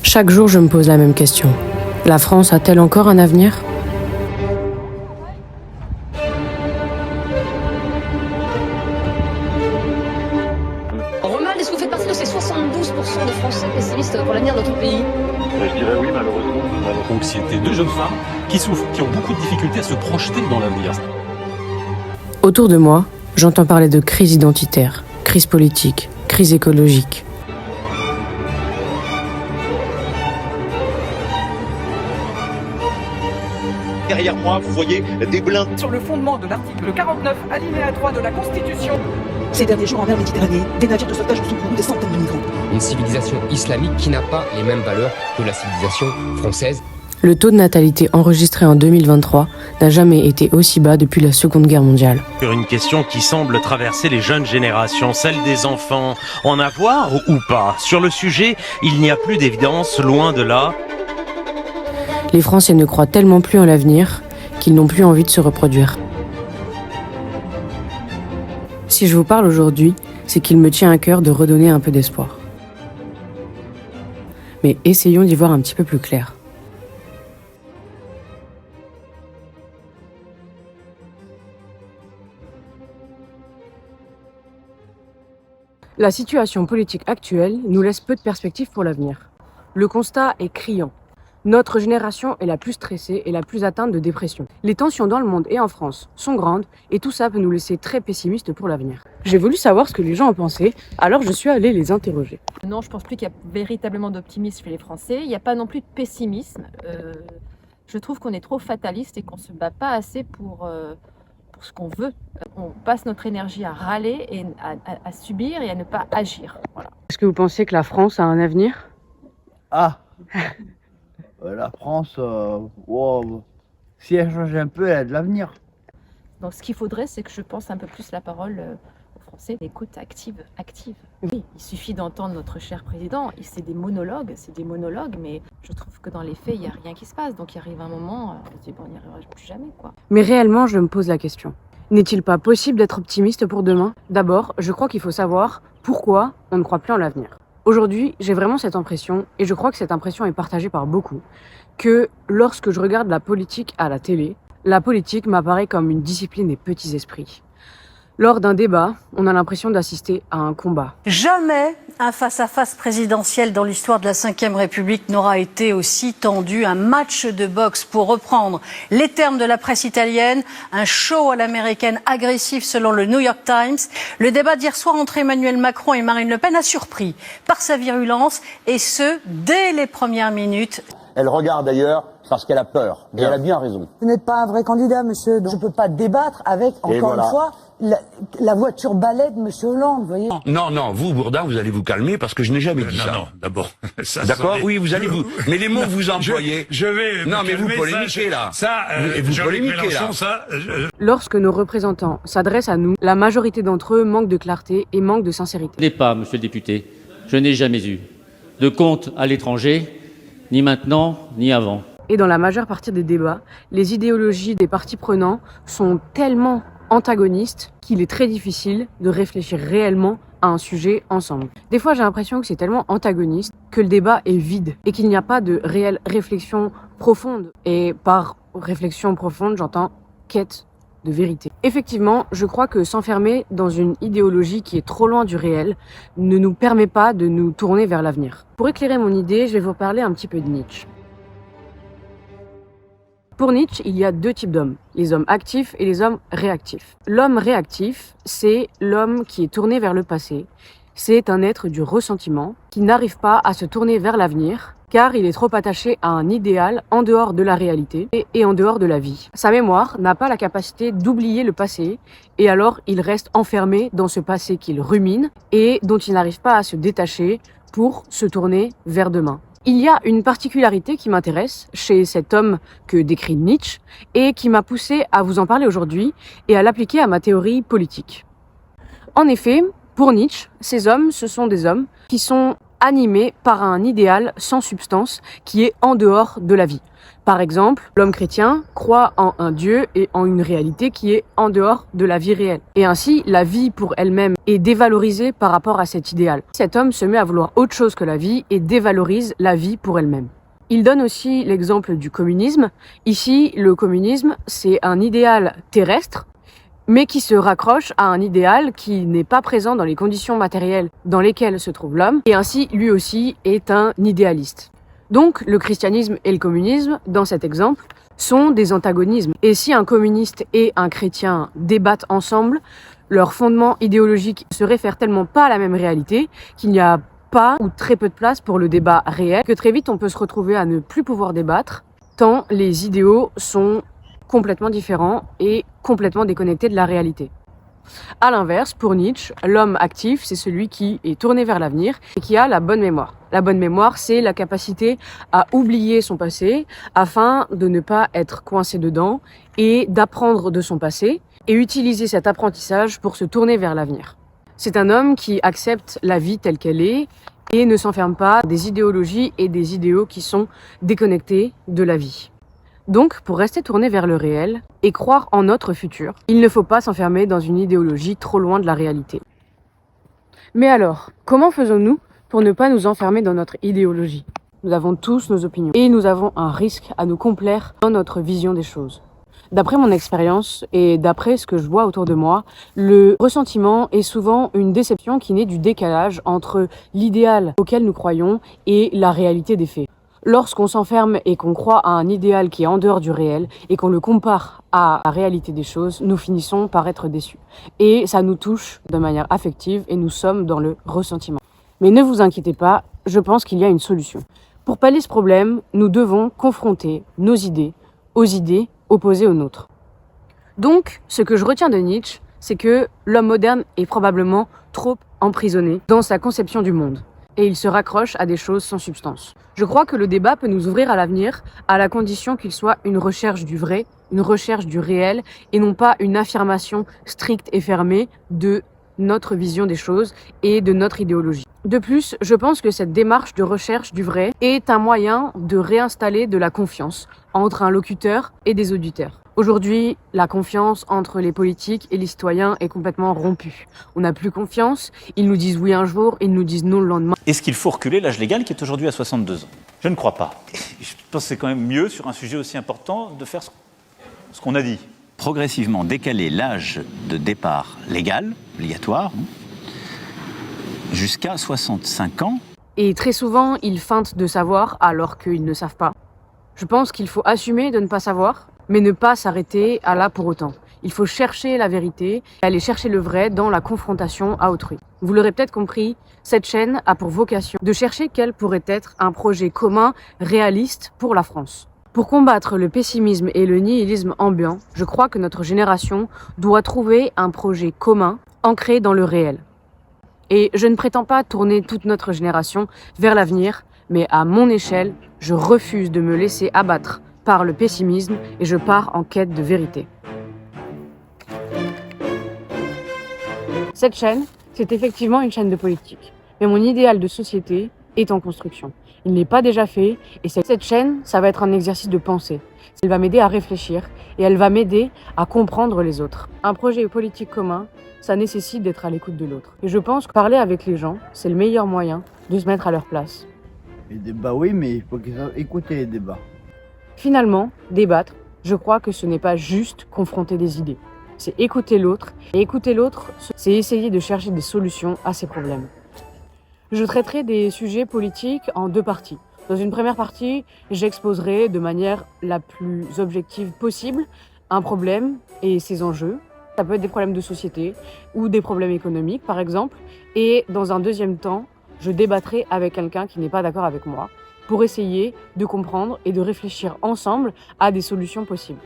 Chaque jour, je me pose la même question. La France a-t-elle encore un avenir ? Romuald, est-ce que vous faites partie de ces 72% de Français pessimistes pour l'avenir de notre pays ? Je dirais oui, malheureusement. Anxiété, deux jeunes femmes qui souffrent, qui ont beaucoup de difficultés à se projeter dans l'avenir. Autour de moi, j'entends parler de crise identitaire, crise politique, crise écologique. Derrière moi, vous voyez des blindés. Sur le fondement de l'article 49, alinéa 3 de la Constitution. Ces derniers jours en mer Méditerranée, des navires de sauvetage ont secouru des centaines de migrants. Une civilisation islamique qui n'a pas les mêmes valeurs que la civilisation française. Le taux de natalité enregistré en 2023 n'a jamais été aussi bas depuis la Seconde Guerre mondiale. Une question qui semble traverser les jeunes générations, celle des enfants. En avoir ou pas ? Sur le sujet, il n'y a plus d'évidence, loin de là. Les Français ne croient tellement plus en l'avenir qu'ils n'ont plus envie de se reproduire. Si je vous parle aujourd'hui, c'est qu'il me tient à cœur de redonner un peu d'espoir. Mais essayons d'y voir un petit peu plus clair. La situation politique actuelle nous laisse peu de perspectives pour l'avenir. Le constat est criant. Notre génération est la plus stressée et la plus atteinte de dépression. Les tensions dans le monde et en France sont grandes et tout ça peut nous laisser très pessimistes pour l'avenir. J'ai voulu savoir ce que les gens en pensaient, alors je suis allée les interroger. Non, je pense plus qu'il y a véritablement d'optimisme chez les Français. Il n'y a pas non plus de pessimisme. Je trouve qu'on est trop fataliste et qu'on ne se bat pas assez pour ce qu'on veut. On passe notre énergie à râler et à subir et à ne pas agir. Voilà. Est-ce que vous pensez que la France a un avenir ? Ah la France, si elle change un peu, elle a de l'avenir. Donc ce qu'il faudrait, c'est que je pense un peu plus la parole aux Français. L'écoute active. Oui, il suffit d'entendre notre cher président. C'est des monologues, mais je trouve que dans les faits, il n'y a rien qui se passe. Donc il arrive un moment, on se dit, bon, on n'y arrivera plus jamais, quoi. Mais réellement, je me pose la question. N'est-il pas possible d'être optimiste pour demain ? D'abord, je crois qu'il faut savoir pourquoi on ne croit plus en l'avenir. Aujourd'hui, j'ai vraiment cette impression, et je crois que cette impression est partagée par beaucoup, que lorsque je regarde la politique à la télé, la politique m'apparaît comme une discipline des petits esprits. Lors d'un débat, on a l'impression d'assister à un combat. Jamais un face-à-face présidentiel dans l'histoire de la Ve République n'aura été aussi tendu. Un match de boxe, pour reprendre les termes de la presse italienne, un show à l'américaine agressif selon le New York Times. Le débat d'hier soir entre Emmanuel Macron et Marine Le Pen a surpris par sa virulence, et ce, dès les premières minutes. Elle regarde ailleurs parce qu'elle a peur. Et elle a bien raison. Vous n'êtes pas un vrai candidat, monsieur. Je ne peux pas débattre avec, encore une fois, la voiture balai de monsieur Hollande, vous voyez. Non, vous, Bourdin, vous allez vous calmer parce que je n'ai jamais dit ça. Non, d'abord. D'accord ? Oui, vous allez vous... Mais les mots que vous employez... Je vais... Non, mais vous polémiquez, là. Vous polémiquez, là. Lorsque nos représentants s'adressent à nous, la majorité d'entre eux manquent de clarté et manquent de sincérité. Je n'ai pas, monsieur le député, je n'ai jamais eu de compte à l'étranger, ni maintenant, ni avant. Et dans la majeure partie des débats, les idéologies des partis prenants sont tellement antagonistes qu'il est très difficile de réfléchir réellement à un sujet ensemble. Des fois, j'ai l'impression que c'est tellement antagoniste que le débat est vide et qu'il n'y a pas de réelle réflexion profonde. Et par réflexion profonde, j'entends quête de vérité. Effectivement, je crois que s'enfermer dans une idéologie qui est trop loin du réel ne nous permet pas de nous tourner vers l'avenir. Pour éclairer mon idée, je vais vous parler un petit peu de Nietzsche. Pour Nietzsche, il y a deux types d'hommes, les hommes actifs et les hommes réactifs. L'homme réactif, c'est l'homme qui est tourné vers le passé. C'est un être du ressentiment qui n'arrive pas à se tourner vers l'avenir car il est trop attaché à un idéal en dehors de la réalité et en dehors de la vie. Sa mémoire n'a pas la capacité d'oublier le passé et alors il reste enfermé dans ce passé qu'il rumine et dont il n'arrive pas à se détacher pour se tourner vers demain. Il y a une particularité qui m'intéresse chez cet homme que décrit Nietzsche et qui m'a poussé à vous en parler aujourd'hui et à l'appliquer à ma théorie politique. En effet, pour Nietzsche, ces hommes, ce sont des hommes qui sont animés par un idéal sans substance qui est en dehors de la vie. Par exemple, l'homme chrétien croit en un Dieu et en une réalité qui est en dehors de la vie réelle. Et ainsi, la vie pour elle-même est dévalorisée par rapport à cet idéal. Cet homme se met à vouloir autre chose que la vie et dévalorise la vie pour elle-même. Il donne aussi l'exemple du communisme. Ici, le communisme, c'est un idéal terrestre, mais qui se raccroche à un idéal qui n'est pas présent dans les conditions matérielles dans lesquelles se trouve l'homme, et ainsi, lui aussi, est un idéaliste. Donc, le christianisme et le communisme, dans cet exemple, sont des antagonismes. Et si un communiste et un chrétien débattent ensemble, leur fondement idéologique se réfère tellement pas à la même réalité qu'il n'y a pas ou très peu de place pour le débat réel, que très vite on peut se retrouver à ne plus pouvoir débattre, tant les idéaux sont complètement différents et complètement déconnectés de la réalité. À l'inverse, pour Nietzsche, l'homme actif, c'est celui qui est tourné vers l'avenir et qui a la bonne mémoire. La bonne mémoire, c'est la capacité à oublier son passé afin de ne pas être coincé dedans et d'apprendre de son passé et utiliser cet apprentissage pour se tourner vers l'avenir. C'est un homme qui accepte la vie telle qu'elle est et ne s'enferme pas des idéologies et des idéaux qui sont déconnectés de la vie. Donc, pour rester tourné vers le réel et croire en notre futur, il ne faut pas s'enfermer dans une idéologie trop loin de la réalité. Mais alors, comment faisons-nous pour ne pas nous enfermer dans notre idéologie? Nous avons tous nos opinions et nous avons un risque à nous complaire dans notre vision des choses. D'après mon expérience et d'après ce que je vois autour de moi, le ressentiment est souvent une déception qui naît du décalage entre l'idéal auquel nous croyons et la réalité des faits. Lorsqu'on s'enferme et qu'on croit à un idéal qui est en dehors du réel et qu'on le compare à la réalité des choses, nous finissons par être déçus. Et ça nous touche de manière affective et nous sommes dans le ressentiment. Mais ne vous inquiétez pas, je pense qu'il y a une solution. Pour pallier ce problème, nous devons confronter nos idées aux idées opposées aux nôtres. Donc, ce que je retiens de Nietzsche, c'est que l'homme moderne est probablement trop emprisonné dans sa conception du monde. Et il se raccroche à des choses sans substance. Je crois que le débat peut nous ouvrir à l'avenir, à la condition qu'il soit une recherche du vrai, une recherche du réel, et non pas une affirmation stricte et fermée de notre vision des choses et de notre idéologie. De plus, je pense que cette démarche de recherche du vrai est un moyen de réinstaller de la confiance entre un locuteur et des auditeurs. Aujourd'hui, la confiance entre les politiques et les citoyens est complètement rompue. On n'a plus confiance, ils nous disent oui un jour, ils nous disent non le lendemain. Est-ce qu'il faut reculer l'âge légal qui est aujourd'hui à 62 ans? Je ne crois pas. Je pense que c'est quand même mieux, sur un sujet aussi important, de faire ce qu'on a dit. Progressivement décaler l'âge de départ légal, obligatoire, jusqu'à 65 ans. Et très souvent, ils feintent de savoir alors qu'ils ne savent pas. Je pense qu'il faut assumer de ne pas savoir, mais ne pas s'arrêter à là pour autant. Il faut chercher la vérité, aller chercher le vrai dans la confrontation à autrui. Vous l'aurez peut-être compris, cette chaîne a pour vocation de chercher quel pourrait être un projet commun, réaliste pour la France. Pour combattre le pessimisme et le nihilisme ambiant, je crois que notre génération doit trouver un projet commun, ancré dans le réel. Et je ne prétends pas tourner toute notre génération vers l'avenir, mais à mon échelle, je refuse de me laisser abattre par le pessimisme et je pars en quête de vérité. Cette chaîne, c'est effectivement une chaîne de politique, mais mon idéal de société est en construction. Il n'est pas déjà fait et cette chaîne, ça va être un exercice de pensée. Elle va m'aider à réfléchir et elle va m'aider à comprendre les autres. Un projet politique commun, ça nécessite d'être à l'écoute de l'autre. Et je pense que parler avec les gens, c'est le meilleur moyen de se mettre à leur place. Les débats, oui, mais il faut qu'ils écoutent les débats. Finalement, débattre, je crois que ce n'est pas juste confronter des idées. C'est écouter l'autre. Et écouter l'autre, c'est essayer de chercher des solutions à ses problèmes. Je traiterai des sujets politiques en deux parties. Dans une première partie, j'exposerai de manière la plus objective possible un problème et ses enjeux. Ça peut être des problèmes de société ou des problèmes économiques, par exemple. Et dans un deuxième temps, je débattrai avec quelqu'un qui n'est pas d'accord avec moi pour essayer de comprendre et de réfléchir ensemble à des solutions possibles.